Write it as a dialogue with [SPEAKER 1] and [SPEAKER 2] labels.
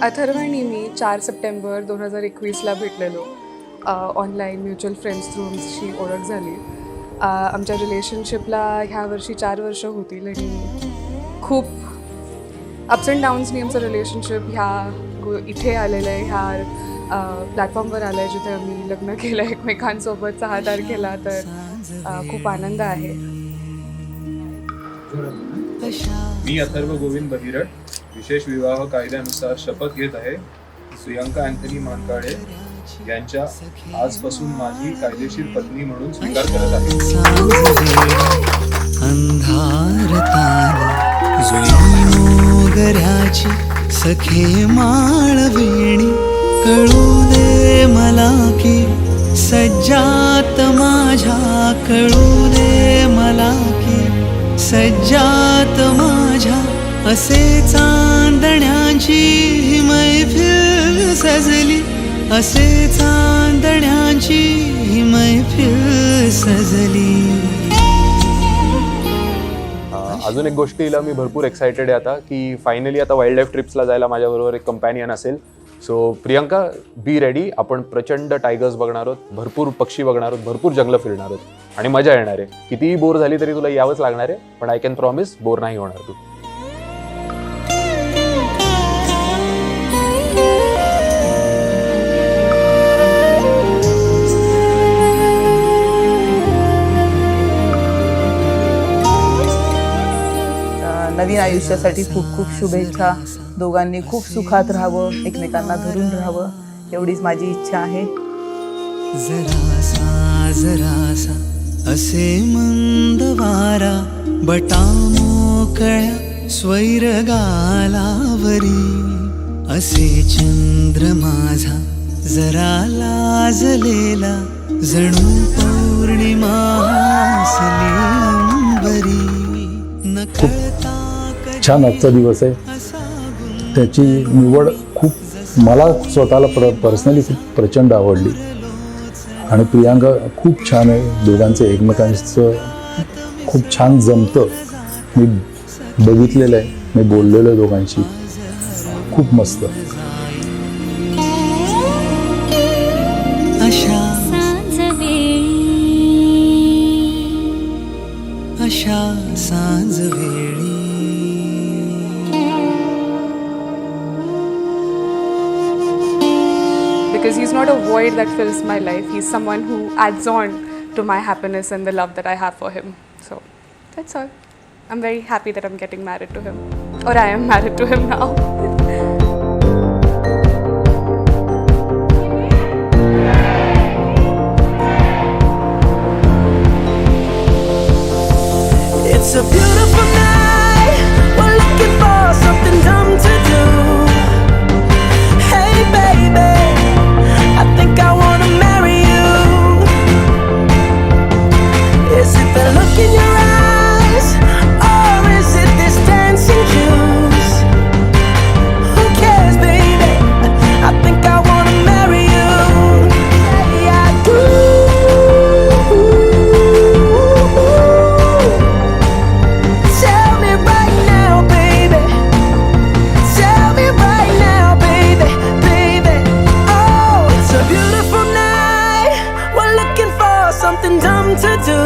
[SPEAKER 1] अथर्व आणि मी 4 सप्टेंबर 2021ला भेटलेलो. Online mutual friends through आमची ओळख झाली. आमच्या रिलेशनशिपला ह्या वर्षी 4 वर्ष होतील आणि खूप अप्स अँड डाऊन्सनी आमचं रिलेशनशिप इथे आलेलं आहे, ह्या प्लॅटफॉर्मवर आलं आहे जिथे आम्ही लग्न केलं आहे एकमेकांसोबत 6 तारखेला. तर खूप आनंद आहे.
[SPEAKER 2] मी अथर्व गोविंद बहिरट विशेष विवाह कायद्यानुसार शपथ घेत आहे. प्रियंका अँथनी मानकाडे यांच्या आजपासून माझी कायदेशीर पत्नी म्हणून स्वीकार करत आहे.
[SPEAKER 3] अंधारताची सखे माळवेणी कळू दे मला की सज्जात माझ्या, कळू दे मला की सज्जात माझ्या, असे चांदण्याची मैफिल सजली, असे चांदण्याची मैफिल सजली.
[SPEAKER 4] अजून एक गोष्टीला मी भरपूर एक्सायटेड आहे आता की फायनली आता वाईल्ड लाईफ ट्रिप्सला जायला माझ्याबरोबर एक कंपॅनियन असेल. So Priyanka, be ready. आपण प्रचंड टायगर्स बघणार आहोत, भरपूर पक्षी बघणार आहोत, भरपूर जंगलं फिरणार आहोत आणि मजा येणार आहे. कितीही बोर झाली तरी तुला यावंच लागणार आहे, पण आय कॅन प्रॉमिस बोर नाही होणार तू.
[SPEAKER 5] नवीन आयुष्यासाठी खूप खूप शुभेच्छा. दोघांनी खूप सुखात राहावं, एकमेकांना धरून राहावं, एवढीच माझी इच्छा आहे.
[SPEAKER 3] जरासा जरासा असे मंद वारा बटा मोकळ्या स्वैर गालावरी, असे चंद्र माझा जरा लाजलेला जणू पौर्णिमा हसली अंबरी. नकळता
[SPEAKER 6] छान आजचा दिवस आहे. त्याची निवड खूप मला स्वतःला पर्सनली खूप प्रचंड आवडली आणि प्रियांका खूप छान आहे. दोघांचं एकमेकांचं खूप छान जमतं. मी बघितलेलं आहे, मी बोललेलो आहे दोघांशी. खूप मस्त.
[SPEAKER 3] अशा सांज वेळी
[SPEAKER 1] Because he's not a void that fills my life. He's someone who adds on to my happiness and the love that I have for him. So that's all. I'm very happy that I'm getting married to him. Or I am married to him now.
[SPEAKER 3] It's a beautiful night. We're looking for something dumb to do. Hey baby, I think I wanna marry you. Is it the look in your eyes, or is it this dancing juice? Who cares, baby? I think I wanna marry you. Yeah, I do. Tell me right now, baby. Tell me right now, baby, baby. Oh, it's a beautiful night. We're looking for something dumb to do.